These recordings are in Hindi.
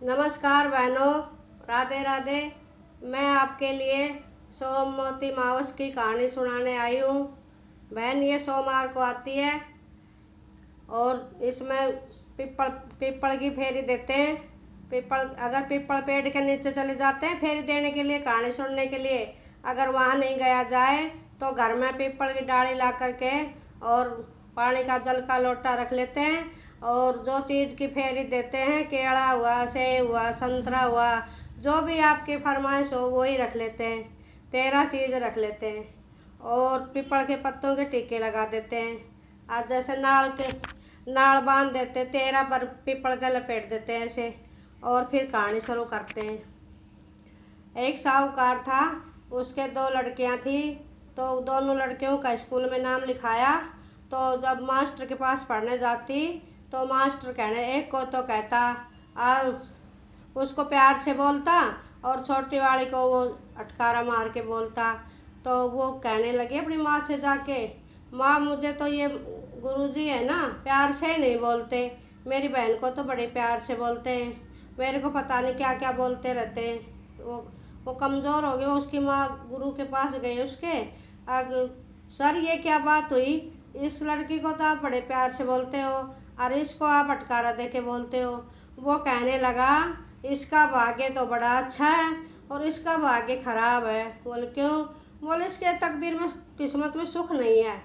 नमस्कार बहनों, राधे राधे। मैं आपके लिए सोमवती मावस की कहानी सुनाने आई हूँ। बहन, ये सोमवार को आती है और इसमें पीपल पीपल की फेरी देते हैं। पीपल पेड़ के नीचे चले जाते हैं फेरी देने के लिए, कहानी सुनने के लिए। अगर वहाँ नहीं गया जाए तो घर में पीपल की डाली ला करके और पानी का जल का लोटा रख लेते हैं और जो चीज़ की फेरी देते हैं, केला हुआ, सेब हुआ, संतरा हुआ, जो भी आपकी फरमाइश हो वही रख लेते हैं। 13 चीज़ रख लेते हैं और पीपल के पत्तों के टीके लगा देते हैं। आज जैसे नाड़ बांध देते, 13 पर पीपल के लपेट देते हैं ऐसे, और फिर कहानी शुरू करते हैं। एक साहूकार था, उसके 2 लड़कियां थी। तो दोनों लड़कियों का स्कूल में नाम लिखाया। तो जब मास्टर के पास पढ़ने जाती तो मास्टर एक को तो कहता, उसको प्यार से बोलता और छोटी वाली को वो अटकारा मार के बोलता। तो वो कहने लगी अपनी माँ से जाके, माँ मुझे तो ये गुरुजी है ना प्यार से नहीं बोलते, मेरी बहन को तो बड़े प्यार से बोलते हैं, मेरे को पता नहीं क्या क्या बोलते रहते हैं। वो कमज़ोर हो गई। उसकी माँ गुरु के पास गई उसके, अग सर ये क्या बात हुई, इस लड़की को तो आप बड़े प्यार से बोलते हो और इसको आप अटकारा दे के बोलते हो। वो कहने लगा, इसका भाग्य तो बड़ा अच्छा है और इसका भाग्य खराब है। बोले क्यों? बोले इसके तकदीर में, किस्मत में सुख नहीं है।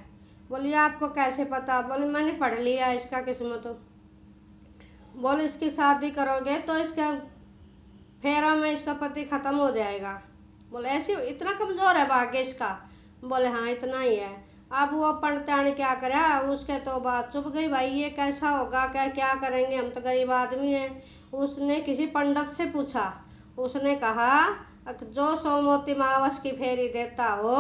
बोलिए आपको कैसे पता? बोले मैंने पढ़ लिया इसका किस्मत। बोले इसकी शादी करोगे तो इसका फेरा में इसका पति ख़त्म हो जाएगा। बोले ऐसे इतना कमज़ोर है भाग्य इसका? बोले हाँ इतना ही है। अब वो पंडितानी क्या करे, उसके तो बात चुप गई, भाई ये कैसा होगा, क्या करेंगे, हम तो गरीब आदमी हैं। उसने किसी पंडित से पूछा, उसने कहा जो सोमवती मावस की फेरी देता हो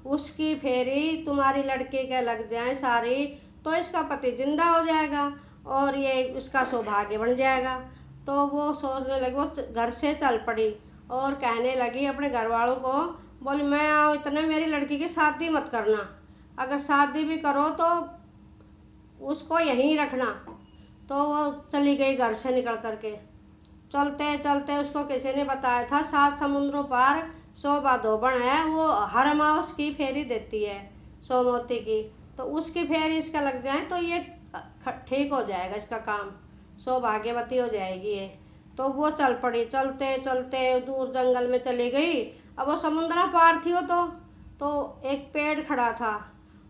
उसकी फेरी तुम्हारी लड़की के लग जाए सारी तो इसका पति जिंदा हो जाएगा और ये इसका सौभाग्य बन जाएगा। तो वो सोचने लगी, वो घर से चल पड़ी और कहने लगी अपने घर वालों को, बोली मैं आऊँ इतने मेरी लड़की की शादी मत करना, अगर शादी भी करो तो उसको यहीं रखना। तो वो चली गई घर से निकल करके। चलते चलते उसको किसी ने बताया था 7 समुद्रों पार शोभा धोबन है, वो हर माह उसकी फेरी देती है सोमवती की। तो उसकी फेरी इसका लग जाए तो ये ठीक हो जाएगा, इसका काम सौभाग्यवती हो जाएगी ये। तो वो चल पड़ी, चलते चलते दूर जंगल में चली गई। अब वो समुद्र पार थी वो तो एक पेड़ खड़ा था,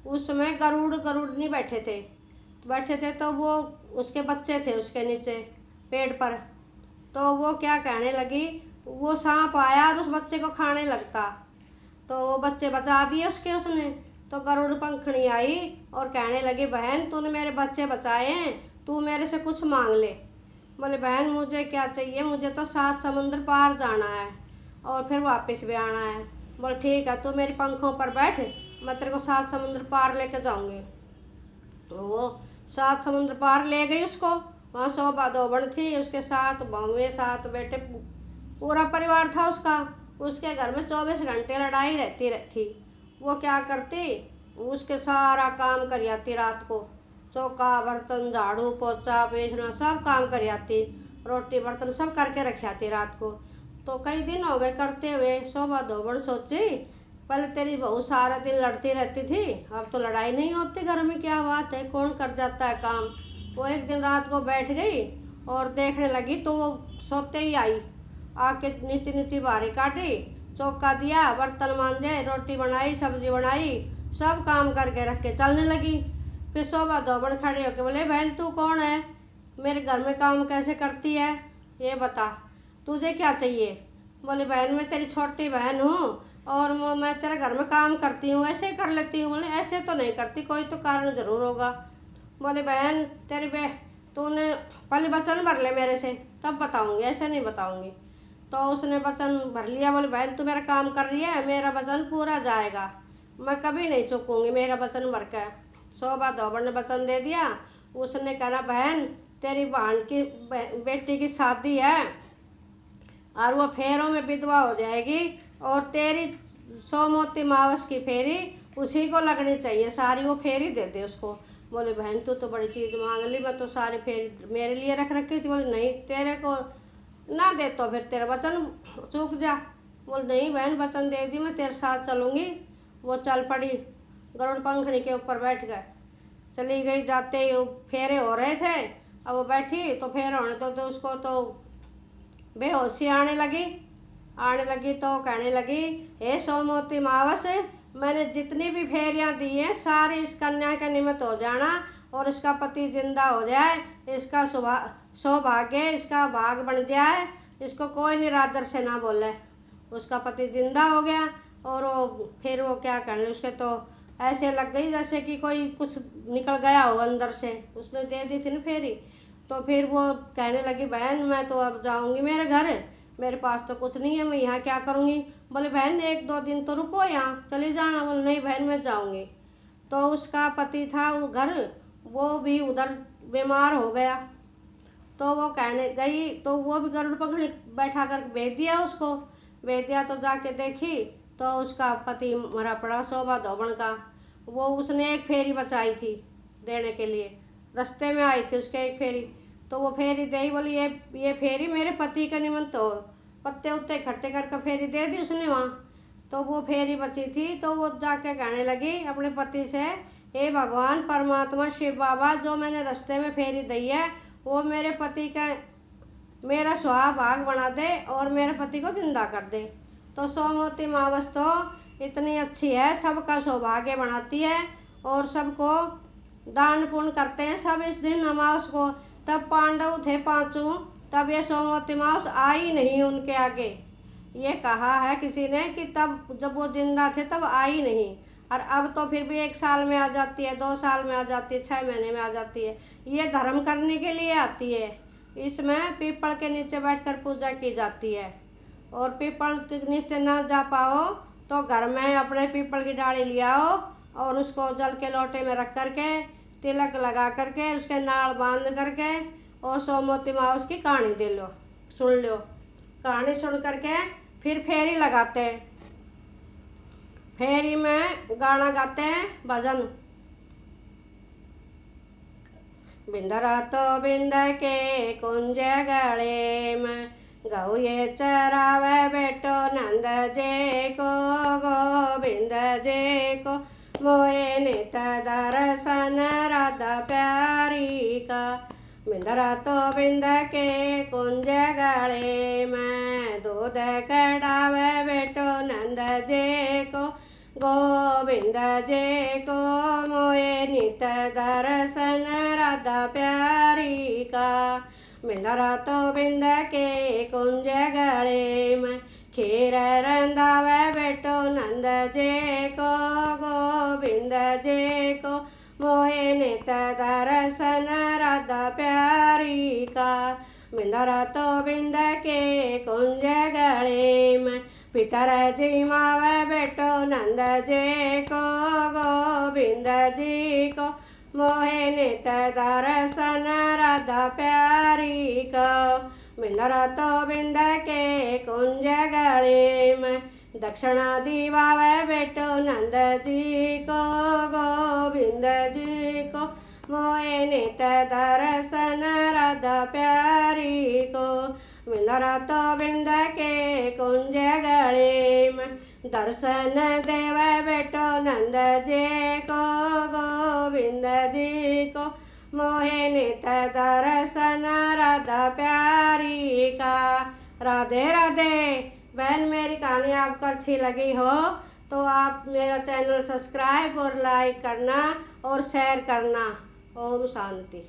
उसमें गरुड़ नहीं बैठे थे तो वो उसके बच्चे थे उसके नीचे पेड़ पर। तो वो क्या कहने लगी, वो सांप आया और उस बच्चे को खाने लगता। तो वो बच्चे बचा दिए उसने। तो गरुड़ पंखनी आई और कहने लगी, बहन तूने मेरे बच्चे बचाए हैं, तू मेरे से कुछ मांग ले। बोले बहन मुझे क्या चाहिए, मुझे तो 7 समुद्र पार जाना है और फिर वापस भी आना है। बोले ठीक है, तू मेरी पंखों पर बैठ, मैं तेरे को 7 समुद्र पार लेके जाऊंगी। तो वो 7 समुद्र पार ले गई उसको। वहाँ शोभा धोबन थी, उसके 7 बहुएं 7 बेटे, पूरा परिवार था उसका। उसके घर में 24 घंटे लड़ाई रहती रहती। वो क्या करती, उसके सारा काम कर आती रात को, चौका बर्तन झाड़ू पोछा बेचना सब काम कर आती, रोटी बर्तन सब करके रख आती रात को। तो कई दिन हो गए करते हुए। शोभा धोबन सोची, पहले तेरी बहू सारा दिन लड़ती रहती थी, अब तो लड़ाई नहीं होती घर में, क्या बात है, कौन कर जाता है काम। वो एक दिन रात को बैठ गई और देखने लगी तो वो सोते ही आई, आके नीचे नीचे बारी काटी, चौका दिया, बर्तन मांजे, रोटी बनाई, सब्जी बनाई, सब काम करके रख के चलने लगी। फिर शोभा धोबन खड़ी होके बोले, बहन तू कौन है, मेरे घर में काम कैसे करती है, ये बता तुझे क्या चाहिए। बोले बहन मैं तेरी छोटी बहन हूँ और मैं तेरे घर में काम करती हूँ, ऐसे ही कर लेती हूँ। बोले ऐसे तो नहीं करती, कोई तो कारण ज़रूर होगा। बोले बहन तूने पहले वचन भर ले मेरे से, तब बताऊँगी, ऐसे नहीं बताऊँगी। तो उसने वचन भर लिया। बोले बहन तू मेरा काम कर रही है, मेरा वचन पूरा जाएगा, मैं कभी नहीं चूकूँगी मेरा वचन भर के। शोभा धोबन ने वचन दे दिया। उसने कहा बहन तेरी बहन की बेटी की शादी है और वो फेरों में विधवा हो जाएगी और तेरी सोमवती मावस की फेरी उसी को लगनी चाहिए, सारी वो फेरी दे दे उसको। बोले बहन तू तो बड़ी चीज़ मांग ली, मैं तो सारी फेरी मेरे लिए रख रखी थी। बोले नहीं, तेरे को ना दे तो फिर तेरा वचन चूक जा। बोल नहीं बहन, वचन दे दी, मैं तेरे साथ चलूँगी। वो चल पड़ी, गरुड़ पंखड़ी के ऊपर बैठ गए, चली गई। जाते ही फेरे हो रहे थे, अब वो बैठी तो फेरे होने तो उसको तो बेहोशी आने लगी तो कहने लगी, हे सोमवती मावस, मैंने जितनी भी फेरियां दी हैं सारी इस कन्या के निमित्त हो जाना और इसका पति जिंदा हो जाए, इसका सौभाग्य, इसका भाग बन जाए, इसको कोई निरादर से ना बोले। उसका पति जिंदा हो गया और फिर वो क्या करने, उसके तो ऐसे लग गई जैसे कि कोई कुछ निकल गया हो अंदर से। उसने दे दी थी ना फेरी, तो फिर वो कहने लगी, बहन मैं तो अब जाऊंगी मेरे घर, मेरे पास तो कुछ नहीं है, मैं यहाँ क्या करूँगी। बोले बहन 1-2 दिन तो रुको, यहाँ चली जाना। बोले नहीं बहन, मैं जाऊँगी। तो उसका पति था वो घर, वो भी उधर बीमार हो गया। तो वो कहने गई तो वो भी गरुड़ पंखड़ी बैठा कर भेज दिया उसको। भेज दिया तो जाके देखी तो उसका पति मरा पड़ा, शोभा धोबण का। वो उसने एक फेरी बचाई थी देने के लिए, रास्ते में आई थी उसके एक फेरी, तो वो फेरी दे, बोली ये फेरी मेरे पति के निमित्त हो। पत्ते उत्ते इकट्ठे करके फेरी दे दी उसने वहाँ। तो वो फेरी बची थी तो वो जाके कहने लगी अपने पति से, हे भगवान परमात्मा शिव बाबा, जो मैंने रास्ते में फेरी दी है वो मेरे पति का मेरा सुहाग बना दे और मेरे पति को जिंदा कर दे। तो सोमवती मावस तो इतनी अच्छी है, सबका सौभाग्य बनाती है और सबको दान पुण्य करते हैं सब इस दिन अमावस को। तब पांडव थे 5, तब ये सोमवती मावस आई नहीं उनके आगे। ये कहा है किसी ने कि तब जब वो जिंदा थे तब आई नहीं, और अब तो फिर भी 1 साल में आ जाती है, 2 साल में आ जाती है, 6 महीने में आ जाती है। ये धर्म करने के लिए आती है। इसमें पीपल के नीचे बैठकर पूजा की जाती है, और पीपल के नीचे ना जा पाओ तो घर में अपने पीपल की डाली ले आओ और उसको जल के लोटे में रख करके तिलक लगा करके उसके नाड़ बांध करके और सोमवती मावस की कहानी दे लो, सुन लो। कहानी सुन करके फिर फेरी लगाते हैं, फेरी में गाना गाते हैं भजन। बिंदरा तो बिंद के कुंज गले में गौ ये चरावे बेटो नंद जे को, गोविंद जे को मोए नित दर्शन राधा प्यारी का। बिंदरा तो बिंद के कुंज गले में दूध कड़ावे बेटो नंद जे को, गोविंद जे को मोए नित दर्शन राधा प्यारी का। बिंदरा तो बिंद के कुंज गले में खीर रंधावे बेटो नंद जे को, गोविंद जे को मोए नित दर्शन राधा प्यारी का। बिंदरा तो बिंद के कुंज गले में पितर जी मावे बेटो नंद जे को, गोविंद जी को मोहे नित दर्शन राधा प्यारी को। बिंदरा तो बिंद के कुंज गले में दक्षिणा दीवावे बेटो नंद जी को, गोविंद जी को मोहे नित दर्शन राधा प्यारी को। बिंदरा तो बिंद के कुंज गले में दर्शन देवे बेटो नंद जे को, गोविंद जी को मोहे नित दर्शन राधा प्यारी का। राधे राधे। बहन मेरी कहानी आपको अच्छी लगी हो तो आप मेरा चैनल सब्सक्राइब और लाइक करना और शेयर करना। ओम शांति।